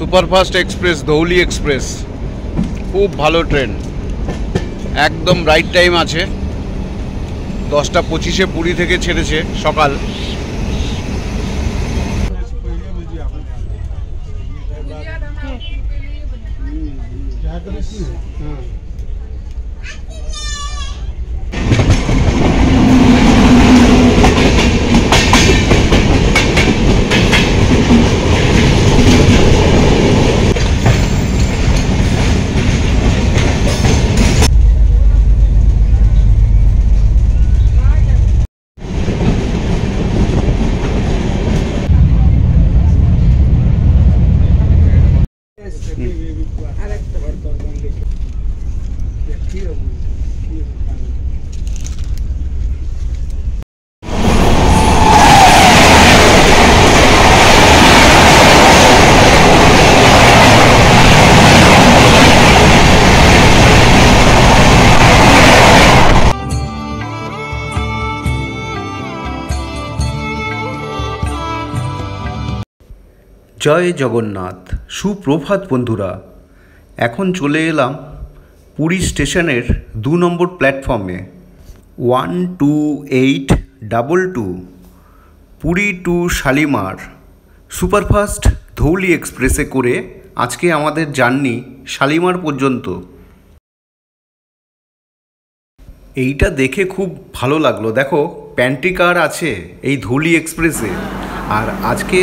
Superfast express, Dhauli express, খুব ভালো train, একদম রাইট টাইম আছে। 10:25 পুরী থেকে ছেড়েছে সকাল। জয় জগন্নাথ, সুপ্রভাত বন্ধুরা। এখন চলে এলাম পুরী স্টেশনের 2 নম্বর প্ল্যাটফর্মে। 12822 পুরী টু শালিমার সুপারফাস্ট ধৌলি এক্সপ্রেসে করে আজকে আমাদের জার্নি শালিমার পর্যন্ত। এইটা দেখে খুব ভালো লাগলো। দেখো, প্যান্ট্রি কার আছে এই ধৌলি এক্সপ্রেসে। আর আজকে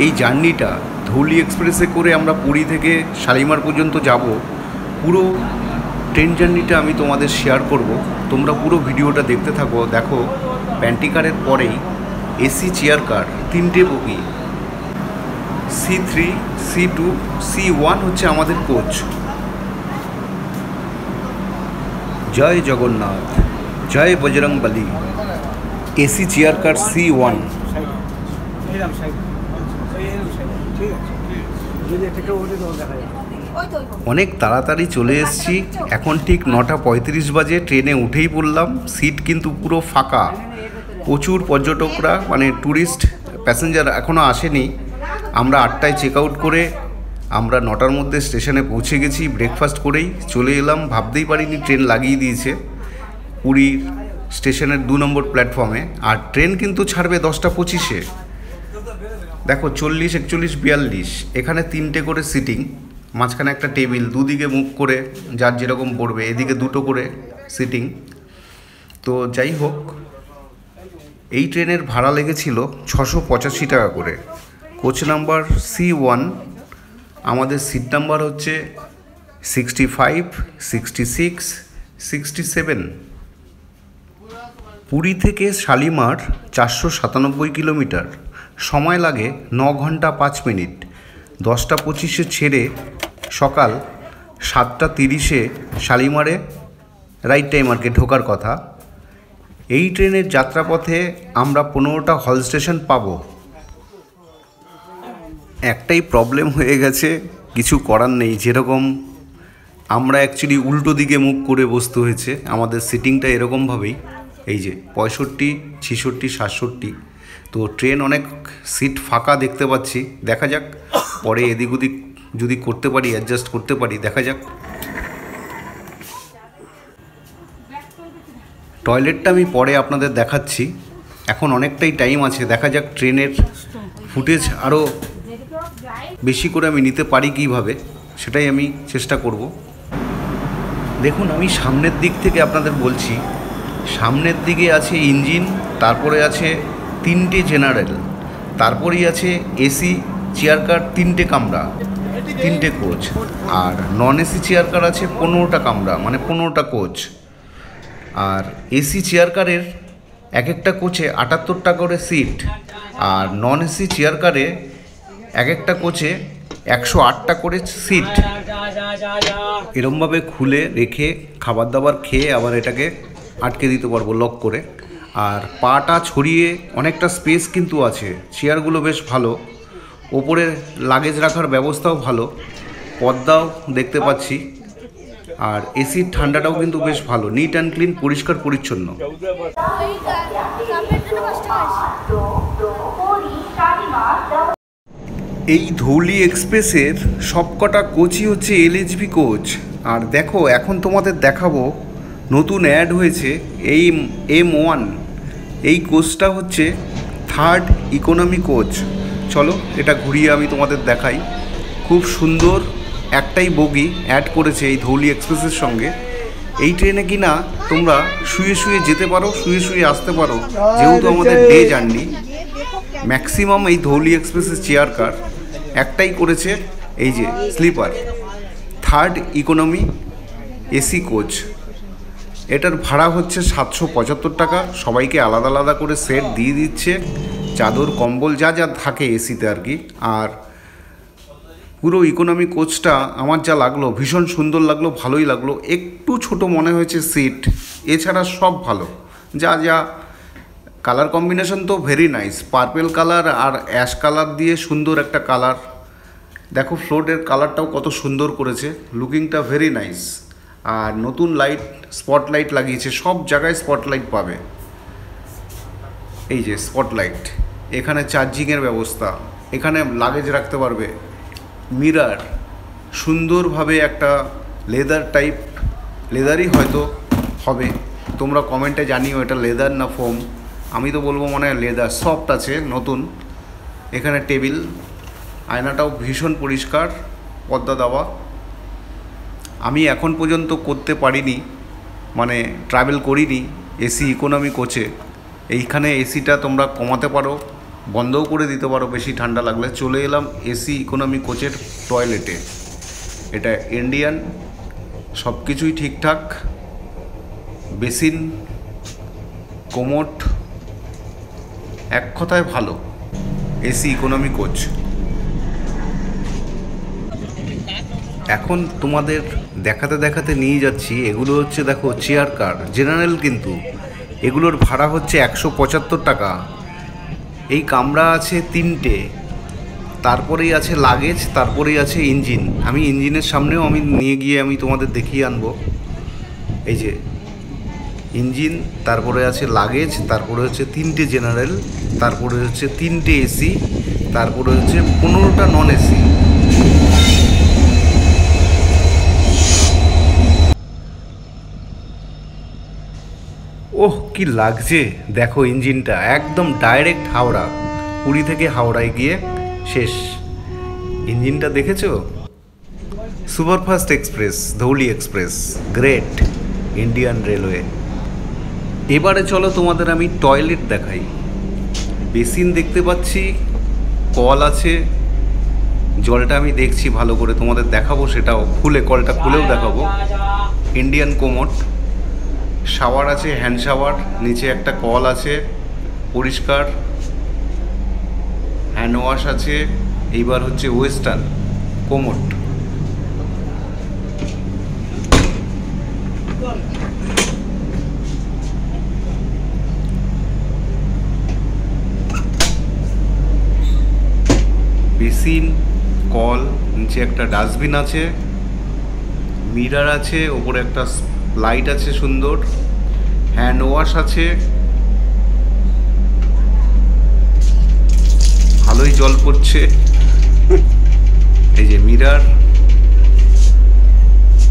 এই জার্নিটা ধৌলি এক্সপ্রেসে করে আমরা পুরী থেকে শালিমার পর্যন্ত যাব। পুরো ট্রেন জার্নিটা আমি তোমাদের শেয়ার করব, তোমরা পুরো ভিডিওটা দেখতে থাকো। দেখো, প্যান্ট্রি কারের পরেই এসি চেয়ার কার, 3টে বগি, C3, C2, C1 হচ্ছে আমাদের কোচ। জয় জগন্নাথ, জয় Bajrangbali. AC chair car C1। অনেক তাড়াতাড়ি চলে এসেছি, এখন ঠিক 9:35 বাজে। ট্রেনে উঠেই পড়লাম, সিট কিন্তু পুরো ফাঁকা। প্রচুর পর্যটকরা, মানে ট্যুরিস্ট প্যাসেঞ্জার এখনও আসেনি। আমরা 8টায় চেক আউট করে আমরা 9টার মধ্যে স্টেশনে পৌঁছে গেছি। ব্রেকফাস্ট করেই চলে এলাম, ভাবতেই পারিনি ট্রেন লাগিয়ে দিয়েছে পুরীর স্টেশনের 2 নম্বর প্ল্যাটফর্মে। আর ট্রেন কিন্তু ছাড়বে 10:25-এ। দেখো, 40, 41, 42, এখানে 3টে করে সিটিং, মাঝখানে একটা টেবিল, দুদিকে মুখ করে যার যেরকম পড়বে, এদিকে 2টো করে সিটিং। তো যাই হোক, এই ট্রেনের ভাড়া লেগেছিল 685 টাকা করে। কোচ নাম্বার C1, আমাদের সিট নাম্বার হচ্ছে 65, 66, 67। পুরী থেকে শালিমার 497 কিলোমিটার, সময় লাগে 9 ঘন্টা 5 মিনিট। 10:25-এ ছেড়ে সকাল 7:30-এ শালিমারে রাইট টাইমারকে ঢোকার কথা। এই ট্রেনের যাত্রাপথে আমরা 15টা হল স্টেশন পাবো। একটাই প্রবলেম হয়ে গেছে, কিছু করার নেই। যেরকম আমরা অ্যাকচুয়ালি উল্টো দিকে মুখ করে বসতে হয়েছে, আমাদের সিটিংটা এরকমভাবেই, এই যে 65, 66, 67। তো ট্রেন অনেক সিট ফাঁকা দেখতে পাচ্ছি। দেখা যাক, পরে এদিক ওদিক যদি করতে পারি, অ্যাডজাস্ট করতে পারি, দেখা যাক। টয়লেটটা আমি পরে আপনাদের দেখাচ্ছি, এখন অনেকটাই টাইম আছে। দেখা যাক ট্রেনের ফুটেজ আরও বেশি করে আমি নিতে পারি কীভাবে, সেটাই আমি চেষ্টা করব। দেখুন, আমি সামনের দিক থেকে আপনাদের বলছি। সামনের দিকে আছে ইঞ্জিন, তারপরে আছে 3টে জেনারেল, তারপরেই আছে এসি চেয়ার কার 3টে কামরা, 3টে কোচ। আর নন এসি চেয়ার কার আছে 15টা কামরা, মানে 15টা কোচ। আর এসি চেয়ার কারের এক একটা কোচে 78টা করে সিট, আর নন এসি চেয়ার কারে এক একটা কোচে 108টা করে সিট। এরমভাবে খুলে রেখে খাবার দাবার খেয়ে আবার এটাকে আটকে দিতে পারবো লক করে। আর পাটা ছড়িয়ে অনেকটা স্পেস কিন্তু আছে, চেয়ারগুলো বেশ ভালো। ওপরে লাগেজ রাখার ব্যবস্থাও ভালো, পর্দাও দেখতে পাচ্ছি। আর এসির ঠান্ডাটাও কিন্তু বেশ ভালো, নিট অ্যান্ড ক্লিন, পরিষ্কার পরিচ্ছন্ন। এই ধৌলি এক্সপ্রেসের সবকটা কোচই হচ্ছে এলএইচবি কোচ। আর দেখো এখন তোমাদের দেখাবো নতুন অ্যাড হয়েছে এই M1, এই কোচটা হচ্ছে থার্ড ইকোনমি কোচ। চলো এটা ঘুরিয়ে আমি তোমাদের দেখাই। খুব সুন্দর একটাই বগি অ্যাড করেছে এই ধৌলি এক্সপ্রেসের সঙ্গে। এই ট্রেনে কিনা তোমরা শুয়ে শুয়ে যেতে পারো, শুয়ে শুয়ে আসতে পারো, যেহেতু আমাদের ডে জার্নি। ম্যাক্সিমাম এই ধৌলি এক্সপ্রেসের চেয়ার কার একটাই করেছে, এই যে sleeper third economy AC coach. এটার ভাড়া হচ্ছে 775 টাকা। সবাইকে আলাদা আলাদা করে সেট দিয়ে দিচ্ছে, চাদর কম্বল যা যা থাকে এসিতে আর কি। আর পুরো ইকোনমি কোচটা আমার যা লাগলো, ভীষণ সুন্দর লাগলো, ভালোই লাগলো। একটু ছোট মনে হয়েছে সিট, এছাড়া সব ভালো। যা যা কালার কম্বিনেশন তো ভেরি নাইস, পার্পেল কালার আর অ্যাশ কালার দিয়ে সুন্দর একটা কালার। দেখো ফ্লোরের কালারটাও কত সুন্দর করেছে, লুকিংটা ভেরি নাইস। আর নতুন লাইট, স্পটলাইট লাগিয়েছে, সব জায়গায় স্পটলাইট পাবে। এই যে স্পটলাইট, এখানে চার্জিংয়ের ব্যবস্থা, এখানে লাগেজ রাখতে পারবে, মিরার, সুন্দরভাবে একটা লেদার টাইপ, লেদারই হয়তো হবে, তোমরা কমেন্টে জানিও এটা লেদার না ফোম। আমি তো বলবো মনে হয় লেদার, সফট আছে নতুন। এখানে টেবিল, আয়নাটাও ভীষণ পরিষ্কার, পর্দা দেওয়া। আমি এখন পর্যন্ত করতে পারিনি, মানে ট্রাভেল করিনি এসি ইকোনমি কোচে। এইখানে এসিটা তোমরা কমাতে পারো, বন্ধও করে দিতে পারো বেশি ঠান্ডা লাগলে। চলে এলাম এসি ইকোনমি কোচের টয়লেটে। এটা ইন্ডিয়ান, সব কিছুই ঠিকঠাক, বেসিন, কোমোট, এক কথায় ভালো এসি ইকোনমি কোচ। এখন তোমাদের দেখাতে দেখাতে নিয়ে যাচ্ছি, এগুলো হচ্ছে দেখো চেয়ার কার, জেনারেল কিন্তু। এগুলোর ভাড়া হচ্ছে 175 টাকা। এই কামরা আছে 3টে, তারপরেই আছে লাগেজ, তারপরেই আছে ইঞ্জিন। আমি ইঞ্জিনের সামনেও আমি নিয়ে গিয়ে আমি তোমাদের দেখিয়ে আনবো। এই যে ইঞ্জিন, তারপরে আছে লাগেজ, তারপরে হচ্ছে 3টে জেনারেল, তারপরে হচ্ছে 3টে এসি, তারপরে হচ্ছে 15টা নন এসি। ওহ কি লাগছে দেখো, ইঞ্জিনটা একদম ডাইরেক্ট হাওড়া, পুরী থেকে হাওড়ায় গিয়ে শেষ। ইঞ্জিনটা দেখেছো? Superfast express, Dhauli express, great Indian railway. এবারে চলো তোমাদের আমি টয়লেট দেখাই। বেসিন দেখতে পাচ্ছি, কল আছে, জলটা আমি দেখছি ভালো করে, তোমাদের দেখাবো, সেটাও খুলে, কলটা খুলেও দেখাবো। ইন্ডিয়ান কোমোট, শাওয়ার আছে, হ্যান্ড শাওয়ার, নিচে একটা কল আছে পরিষ্কার, হ্যান্ড ওয়াশ আছে। এইবার হচ্ছে ওয়েস্টার্ন কোমোট। বেসিন, কল, নিচে একটা ডাস্টবিন আছে, মিরার আছে, ওপরে একটা লাইট আছে সুন্দর, হ্যান্ড ওয়াশ আছে, ভালোই জল পড়ছে। এই যে মিরার,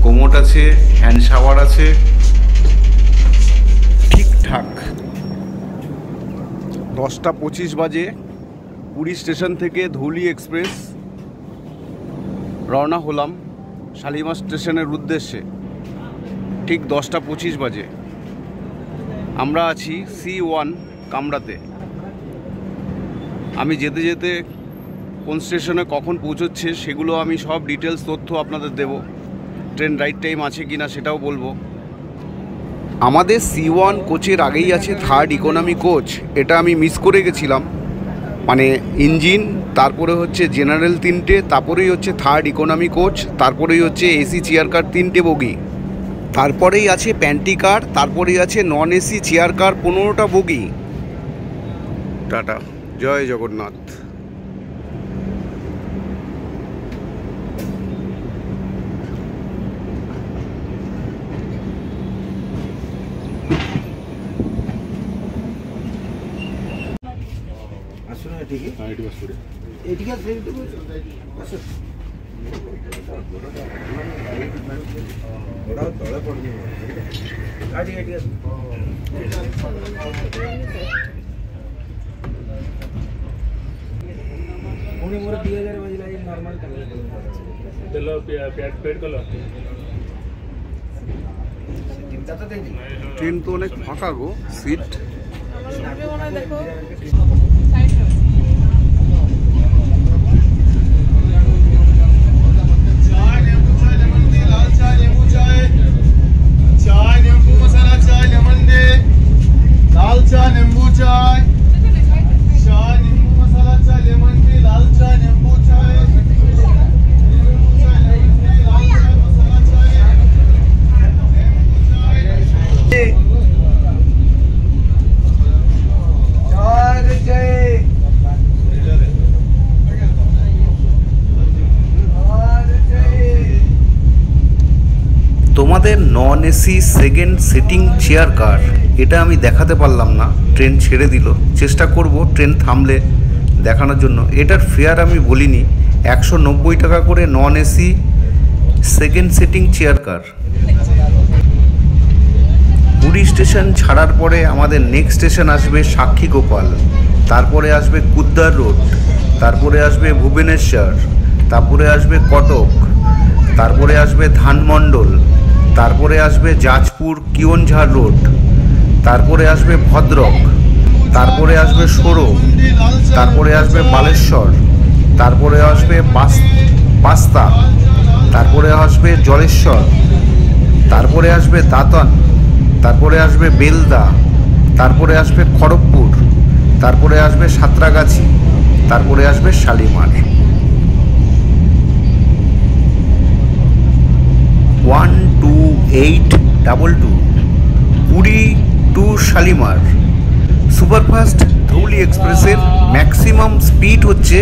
কোমোট আছে, হ্যান্ড শাওয়ার আছে, ঠিকঠাক। 10:25 বাজে। পুরী স্টেশন থেকে ধৌলি এক্সপ্রেস রওনা হলাম শালিমার স্টেশনের উদ্দেশ্যে। ঠিক 10:25 বাজে। আমরা আছি C1 কামরাতে। আমি যেতে যেতে কোন স্টেশনে কখন পৌঁছচ্ছে সেগুলো আমি সব ডিটেলস তথ্য আপনাদের দেব। ট্রেন রাইট টাইম আছে কি না সেটাও বলবো। আমাদের C1 কোচের আগেই আছে থার্ড ইকোনমি কোচ, এটা আমি মিস করে গেছিলাম। মানে ইঞ্জিন, তারপরে হচ্ছে জেনারেল 3টে, তারপরেই হচ্ছে থার্ড ইকোনমি কোচ, তারপরেই হচ্ছে এসি চেয়ার কার 3টে বগি, তারপরেই আছে প্যান্টি কার, তারপরেই আছে নন এসি চেয়ার কার 15টা বগি। টাটা, জয় জগন্নাথ। ठीक है। ট্রেন তো অনেক ফাঁকা গো, সিট দেখো चाय नींबू मसाला चाय लेमन डे लाल चाय नींबू चाय चाय नींबू मसाला चाय लेमन डे लाल चाय नींबू चाय मसाला चाय তোমাদের non AC second sitting chair car এটা আমি দেখাতে পারলাম না, ট্রেন ছেড়ে দিল। চেষ্টা করব ট্রেন থামলে দেখানোর জন্য। এটার ফেয়ার আমি বলিনি, 190 টাকা করে non AC second sitting chair car. Puri station ছাড়ার পরে আমাদের নেক্সট স্টেশন আসবে সাক্ষীগোপাল, তারপরে আসবে কুদ্দার রোড, তারপরে আসবে ভুবনেশ্বর, তারপরে আসবে কটক, তারপরে আসবে ধানমন্ডল, তারপরে আসবে জাজপুর কিওনঝাড় রোড, তারপরে আসবে ভদ্রক, তারপরে আসবে সোরো, তারপরে আসবে বালেশ্বর, তারপরে আসবে বাস্তা, তারপরে আসবে জলেশ্বর, তারপরে আসবে দাঁতন, তারপরে আসবে বেলদা, তারপরে আসবে খড়গপুর, তারপরে আসবে সাঁতরাগাছি, তারপরে আসবে শালিমার। 12822 পুরী টু শালিমার সুপারফাস্ট ধৌলি এক্সপ্রেসের ম্যাক্সিমাম স্পিড হচ্ছে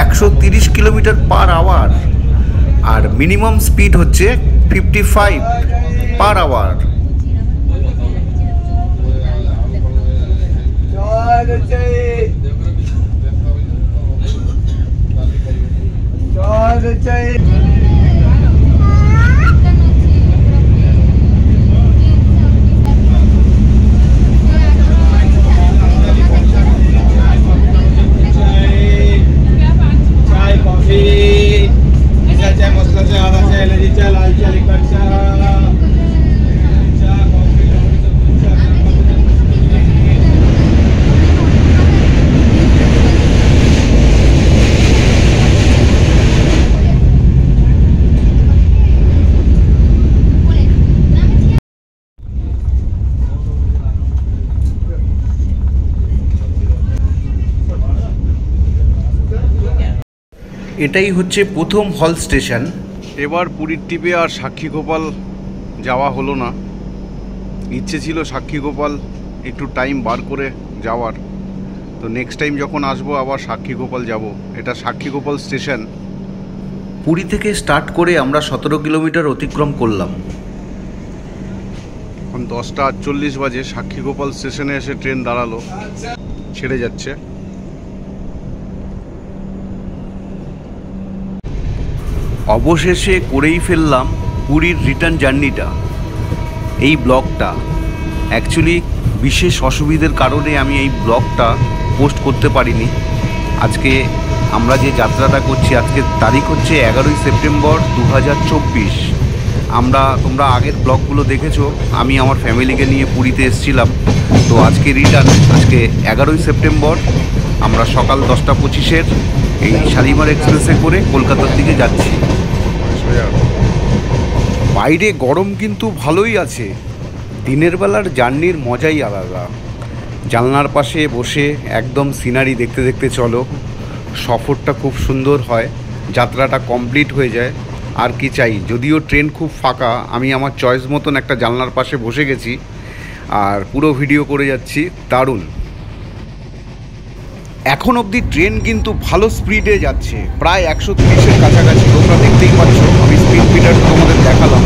130 কিলোমিটার পার আওয়ার আর মিনিমাম স্পিড হচ্ছে 55 পার আওয়ার। এটাই হচ্ছে প্রথম হল স্টেশন। এবার পুরীর টিপে আর সাক্ষীগোপাল যাওয়া হলো না। ইচ্ছে ছিল সাক্ষীগোপাল একটু টাইম বার করে যাওয়ার, তো নেক্সট টাইম যখন আসবো আবার সাক্ষীগোপাল যাব। এটা সাক্ষীগোপাল স্টেশন। পুরী থেকে স্টার্ট করে আমরা 17 কিলোমিটার অতিক্রম করলাম। এখন 10:48 বাজে। সাক্ষীগোপাল স্টেশনে এসে ট্রেন দাঁড়ালো, ছেড়ে যাচ্ছে। অবশেষে করেই ফেললাম পুরীর রিটার্ন জার্নিটা। এই ব্লগটা অ্যাকচুয়ালি বিশেষ অসুবিধার কারণে আমি এই ব্লগটা পোস্ট করতে পারিনি। আজকে আমরা যে যাত্রাটা করছি, আজকে তারিখ হচ্ছে 11ই সেপ্টেম্বর 2024। তোমরা আগের ব্লগগুলো দেখেছো, আমি আমার ফ্যামিলিকে নিয়ে পুরীতে এসেছিলাম। তো আজকে রিটার্ন, আজকে 11ই সেপ্টেম্বর আমরা সকাল 10:25 এই শালিমার এক্সপ্রেসে করে কলকাতার দিকে যাচ্ছি। বাইরে গরম কিন্তু ভালোই আছে। দিনের বেলার জার্নির মজাই আলাদা। জানলার পাশে বসে একদম সিনারি দেখতে দেখতে চলো, সফরটা খুব সুন্দর হয়, যাত্রাটা কমপ্লিট হয়ে যায়। আর কি চাই। যদিও ট্রেন খুব ফাঁকা, আমি আমার চয়েস মতন একটা জানলার পাশে বসে গেছি আর পুরো ভিডিও করে যাচ্ছি। দারুণ। এখন অবধি ট্রেন কিন্তু ভালো স্পিডে যাচ্ছে, প্রায় 130-এর কাছাকাছি। তোমরা দেখতেই পাচ্ছ, আমি স্পিড মিটার তোমাদের দেখালাম।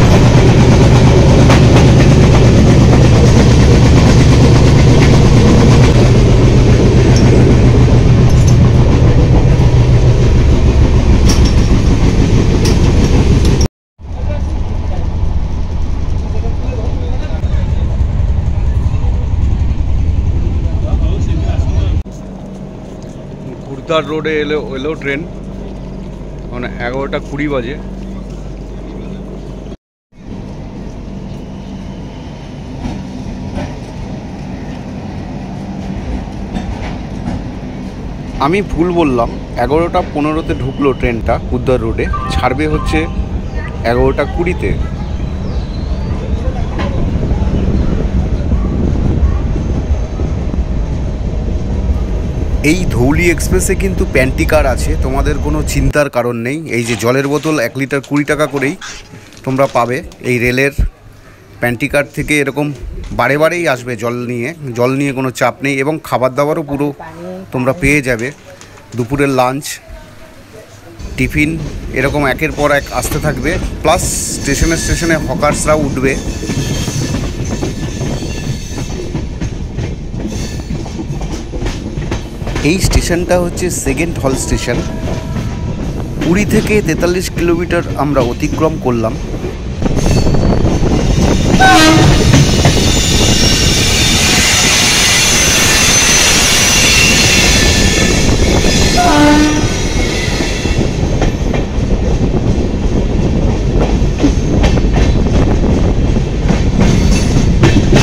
উদ্ধার রোডে এলো ট্রেন, মানে 11:20 বাজে। আমি ভুল বললাম, 11:15-তে ঢুকলো ট্রেনটা উদ্ধার রোডে, ছাড়বে হচ্ছে 11:20-তে। এই ধৌলি এক্সপ্রেসে কিন্তু প্যান্টি কার আছে, তোমাদের কোনো চিন্তার কারণ নেই। এই যে জলের বোতল 1 লিটার 20 টাকা করেই তোমরা পাবে। এই রেলের প্যান্টি কার থেকে এরকম বারে বারেই আসবে জল নিয়ে কোনো চাপ নেই, এবং খাবার দাবারও পুরো তোমরা পেয়ে যাবে। দুপুরের লাঞ্চ, টিফিন এরকম একের পর এক আসতে থাকবে, প্লাস স্টেশনে হকার্সরাও উঠবে। এই স্টেশনটা হচ্ছে সেকেন্ড হল স্টেশন। পুরী থেকে 43 কিলোমিটার আমরা অতিক্রম করলাম।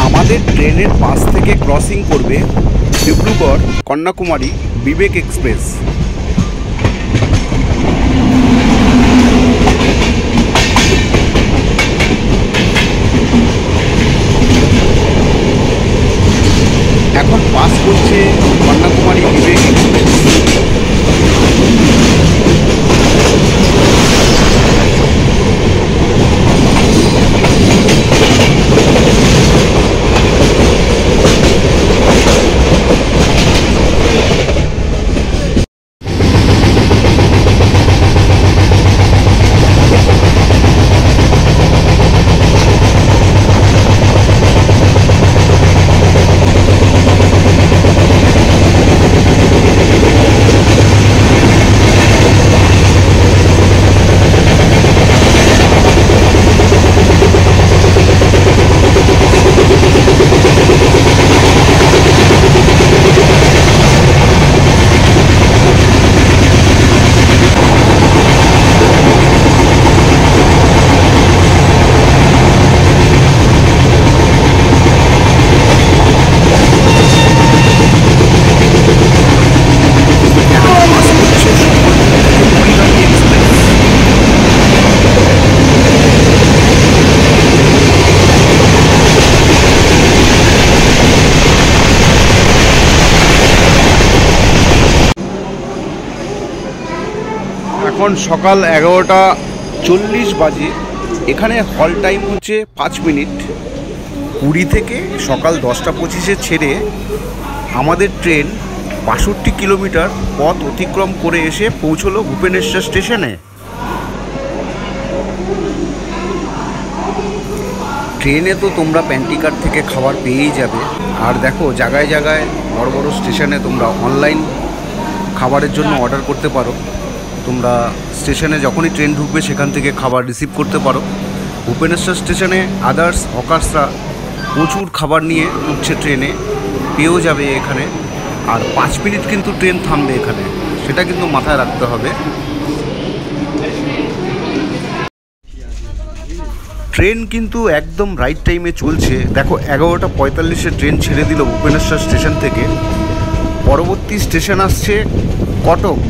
আমাদের ট্রেনের পাশ থেকে ক্রসিং করবে ডিব্রুগড় কন্যাকুমারী বিবেক এক্সপ্রেস। এখন পাস করছে কন্যাকুমারী বিবেক এক্সপ্রেস। এখন সকাল 11:40 বাজে। এখানে হল টাইম হচ্ছে 5 মিনিট। পুরী থেকে সকাল 10:25-এ ছেড়ে আমাদের ট্রেন 62 কিলোমিটার পথ অতিক্রম করে এসে পৌঁছলো ভুবনেশ্বর স্টেশনে। ট্রেনে তো তোমরা প্যান্টি কার থেকে খাবার পেয়েই যাবে। আর দেখো জায়গায় জায়গায় বড় বড় স্টেশনে তোমরা অনলাইন খাবারের জন্য অর্ডার করতে পারো। তোমরা স্টেশনে যখনই ট্রেন ঢুকবে সেখান থেকে খাবার রিসিভ করতে পারো। ভুবনেশ্বর স্টেশনে আদার্স হকার্সরা প্রচুর খাবার নিয়ে উঠছে ট্রেনে, পেয়েও যাবে এখানে। আর 5 মিনিট কিন্তু ট্রেন থামবে এখানে, সেটা কিন্তু মাথায় রাখতে হবে। ট্রেন কিন্তু একদম রাইট টাইমে চলছে। দেখো 11:45-এ ট্রেন ছেড়ে দিল ভুবনেশ্বর স্টেশন থেকে। পরবর্তী স্টেশন আসছে কটক।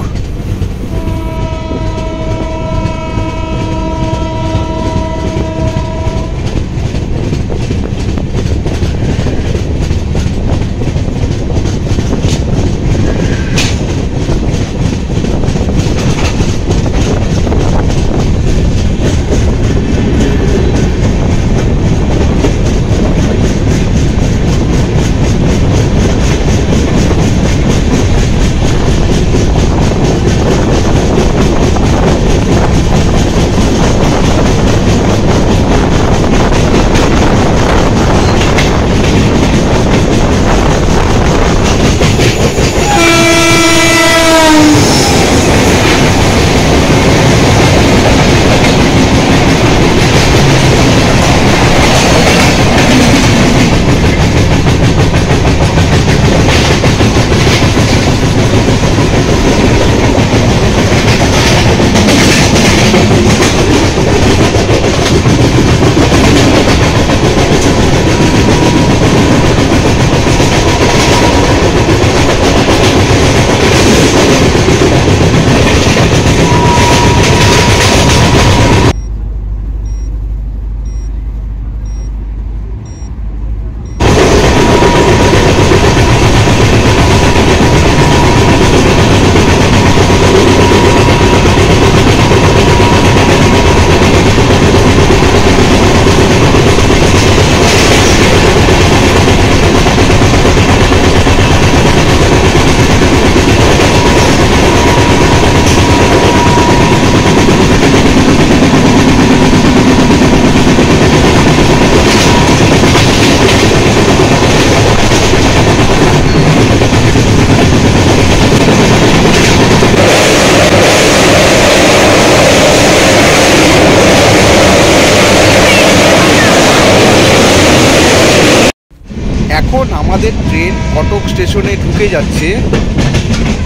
আমাদের ট্রেন কটক স্টেশনে ঢুকে যাচ্ছে।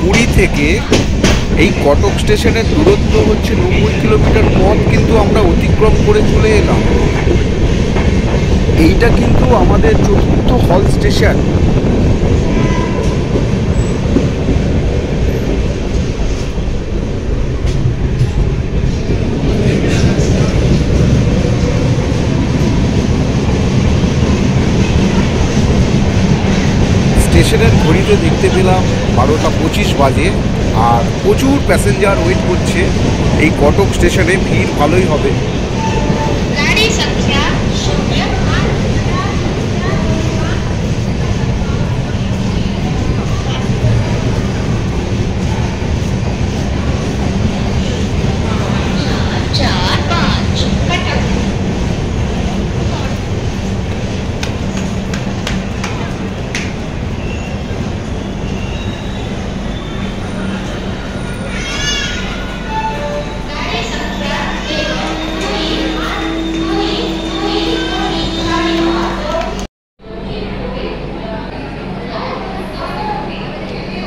পুরী থেকে এই কটক স্টেশনের দূরত্ব হচ্ছে 90 কিলোমিটার পথ, কিন্তু আমরা অতিক্রম করে চলে এলাম। এইটা কিন্তু আমাদের চতুর্থ হল স্টেশন। স্টেশনের ঘড়িতে দেখতে পেলাম 12টা 25 বাজে, আর প্রচুর প্যাসেঞ্জার ওয়েট করছে। এই কটক স্টেশনে ভিড় ভালোই হবে। गाड़ी संख्या 08 4-5 कटक।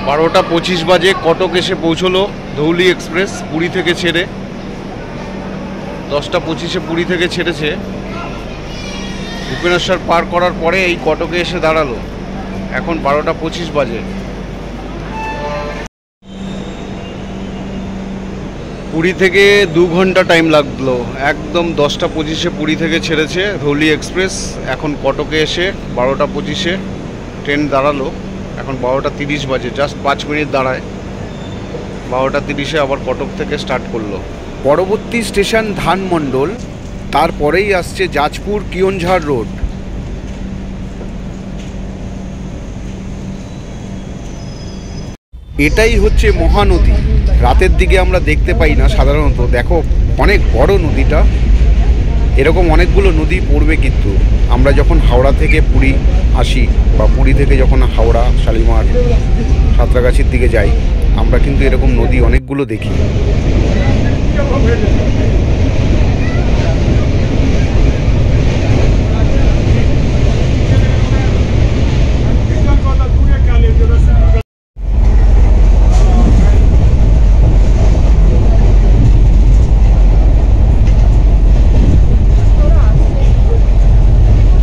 বারোটা 25 বাজে কটক এসে পৌঁছলো ধৌলি এক্সপ্রেস পুরী থেকে ছেড়ে। 10টা 25-এ পুরী থেকে ছেড়েছে। ভুবনেশ্বর পার করার পরে এই কটকে এসে দাঁড়ালো। এখন 12টা 25 বাজে। পুরী থেকে 2 ঘন্টা টাইম লাগলো। একদম 10টা 25-এ পুরী থেকে ছেড়েছে ধৌলি এক্সপ্রেস। এখন কটকে এসে 12টা 25-এ ট্রেন দাঁড়ালো। এখন 12টা 30 বাজে, জাস্ট 5 মিনিট দাঁড়ায়। 12টা 30-এ আবার কটক থেকে স্টার্ট করলো। পরবর্তী স্টেশন ধানমন্ডল, তারপরেই আসছে জাজপুর কিয়নঝাড় রোড। এটাই হচ্ছে মহানদী। রাতের দিকে আমরা দেখতে পাই না সাধারণত। দেখো অনেক বড় নদীটা। এরকম অনেকগুলো নদী পড়বে, কিন্তু আমরা যখন হাওড়া থেকে পুরী আসি বা পুরী থেকে যখন হাওড়া, শালিমার, সাঁতরাগাছির দিকে যাই, আমরা কিন্তু এরকম নদী অনেকগুলো দেখি।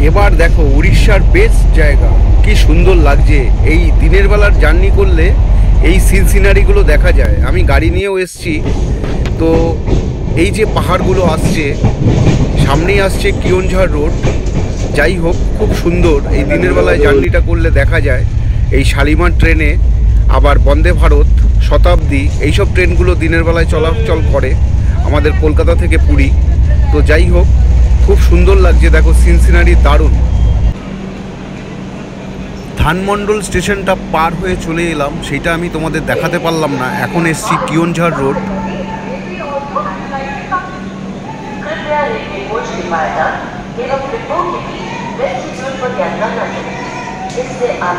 এবার দেখো উড়িষ্যার বেস্ট জায়গা, কি সুন্দর লাগছে। এই দিনের বেলার জার্নি করলে এই সিনারিগুলো দেখা যায়। আমি গাড়ি নিয়েও এসছি। তো এই যে পাহাড়গুলো আসছে, সামনেই আসছে কিয়নঝাড় রোড। যাই হোক, খুব সুন্দর। এই দিনের বেলায় জার্নিটা করলে দেখা যায়। এই শালিমার ট্রেনে, আবার বন্দে ভারত, শতাব্দী, এইসব ট্রেনগুলো দিনের বেলায় চলাচল করে আমাদের কলকাতা থেকে পুরী। তো যাই হোক, খুব সুন্দর লাগছে। দেখো সিনারি দারুণ। ধানমন্ডল স্টেশনটা পার হয়ে চলে এলাম, সেটা আমি তোমাদের দেখাতে পারলাম না। এখন এসছি কিয়নঝাড় রোড।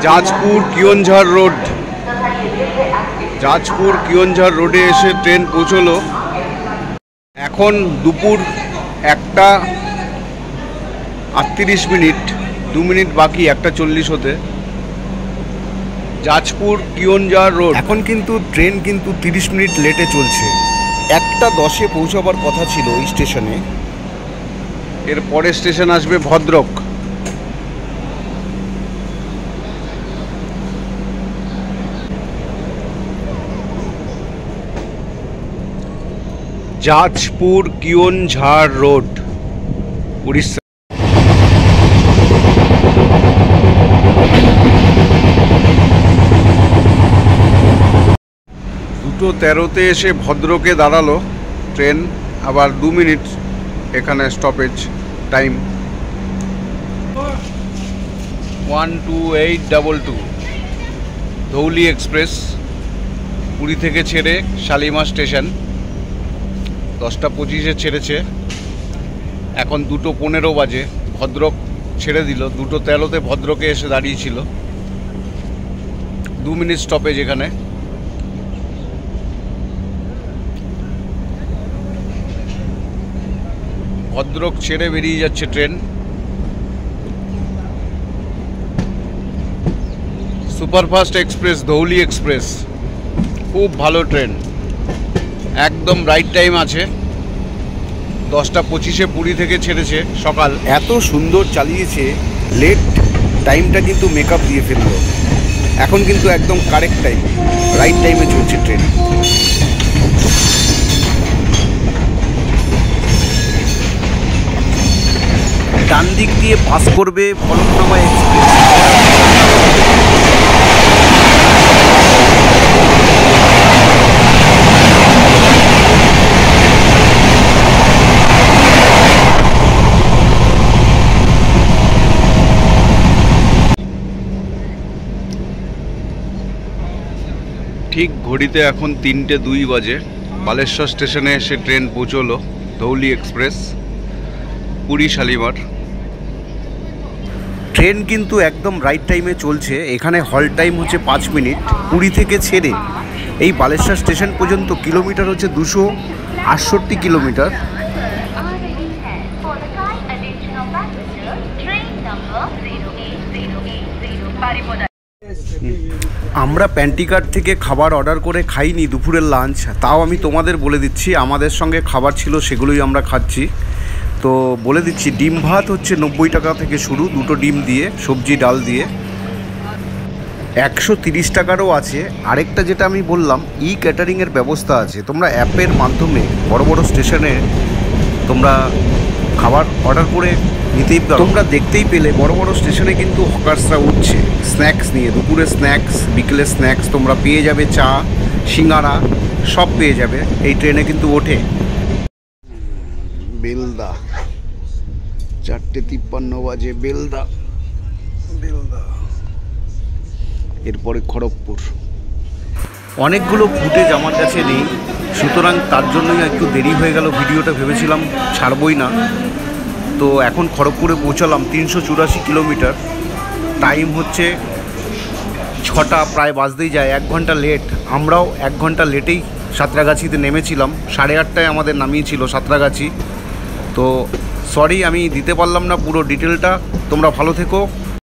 জাজপুর কিয়নঝাড় রোড। জাজপুর কিয়নঝাড় রোডে এসে ট্রেন পৌঁছলো। এখন দুপুর 1টা 38 মিনিট, 2 মিনিট বাকি 1টা 40 হতে। জাজপুর কিয়নঝাড় রোড। এখন কিন্তু ট্রেন কিন্তু 30 মিনিট লেটে চলছে। 1টা 10-এ পৌঁছাবার কথা ছিল এই স্টেশনে। এর পরের স্টেশন আসবে ভদ্রক। জাজপুর কিয়নঝাড় রোড, উড়িষ্যা। 2:13-তে এসে ভদ্রকে দাঁড়ালো ট্রেন। আবার 2 মিনিট এখানে stoppage time. 12822 Dhauli express Puri থেকে ছেড়ে শালিমার স্টেশন। 10টা 25-এ ছেড়েছে। এখন 2:15 বাজে। ভদ্রক ছেড়ে দিল। 2:13-তে ভদ্রকে এসে দাঁড়িয়েছিল। 2 মিনিট স্টপেজ এখানে। ভদ্রক ছেড়ে বেরিয়ে যাচ্ছে train. Superfast express, Dhauli express, খুব ভালো ট্রেন, একদম রাইট টাইম আছে। 10:25-এ পুরী থেকে ছেড়েছে সকাল। এত সুন্দর চালিয়েছে, লেট টাইমটা কিন্তু মেকআপ দিয়ে ফেললো। এখন কিন্তু একদম কারেক্ট টাইম, রাইট টাইমে চলছে ট্রেন। ডান দিক দিয়ে পাস করবে ফলকনামা এক্সপ্রেস। ঠিক ঘড়িতে এখন 3:02 বাজে। বালেশ্বর স্টেশনে এসে ট্রেন পৌঁছলো, ধৌলি এক্সপ্রেস, পুরী শালিমার। ট্রেন কিন্তু একদম রাইট টাইমে চলছে। এখানে হল্ট টাইম হচ্ছে 5 মিনিট। পুরী থেকে ছেড়ে এই বালেশ্বর স্টেশন পর্যন্ত কিলোমিটার হচ্ছে 268 কিলোমিটার। আমরা প্যান্টিকার্ট থেকে খাবার অর্ডার করে খাইনি দুপুরের লাঞ্চ, তাও আমি তোমাদের বলে দিচ্ছি আমাদের সঙ্গে খাবার ছিল, সেগুলোই আমরা খাচ্ছি। তো বলে দিচ্ছি, ডিম ভাত হচ্ছে 90 টাকা থেকে শুরু, 2টো ডিম দিয়ে, সবজি ডাল দিয়ে। 130 টাকারও আছে। আরেকটা যেটা আমি বললাম, ক্যাটারিংয়ের ব্যবস্থা আছে। তোমরা অ্যাপের মাধ্যমে বড় বড় স্টেশনে তোমরা খাবার অর্ডার করে নিতেই পারো। তোমরা দেখতেই পেলে বড় বড় স্টেশনে কিন্তু হকার্সরা উঠছে স্ন্যাক্স নিয়ে। দুপুরে স্ন্যাক্স, বিকেলে স্ন্যাক্স তোমরা পেয়ে যাবে, চা, সিঙ্গারা সব পেয়ে যাবে। এই ট্রেনে কিন্তু ওঠে। বেলদা 4:53 বাজে, বেলদা। এরপরে খড়গপুর। অনেকগুলো ফুটেজ আমার কাছে নেই, সুতরাং তার জন্যই একটু দেরি হয়ে গেল ভিডিওটা। ভেবেছিলাম ছাড়বই না। তো এখন খড়গপুরে পৌঁছালাম, 384 কিলোমিটার। টাইম হচ্ছে 6টা, প্রায় বাজতেই যায়, 1 ঘন্টা লেট। আমরাও 1 ঘন্টা লেটেই সাঁতরাগাছিতে নেমেছিলাম। 8:30টায় আমাদের নামিয়েছিল সাঁতরাগাছি। তো সরি, আমি দিতে পারলাম না পুরো ডিটেলটা। তোমরা ভালো থেকো।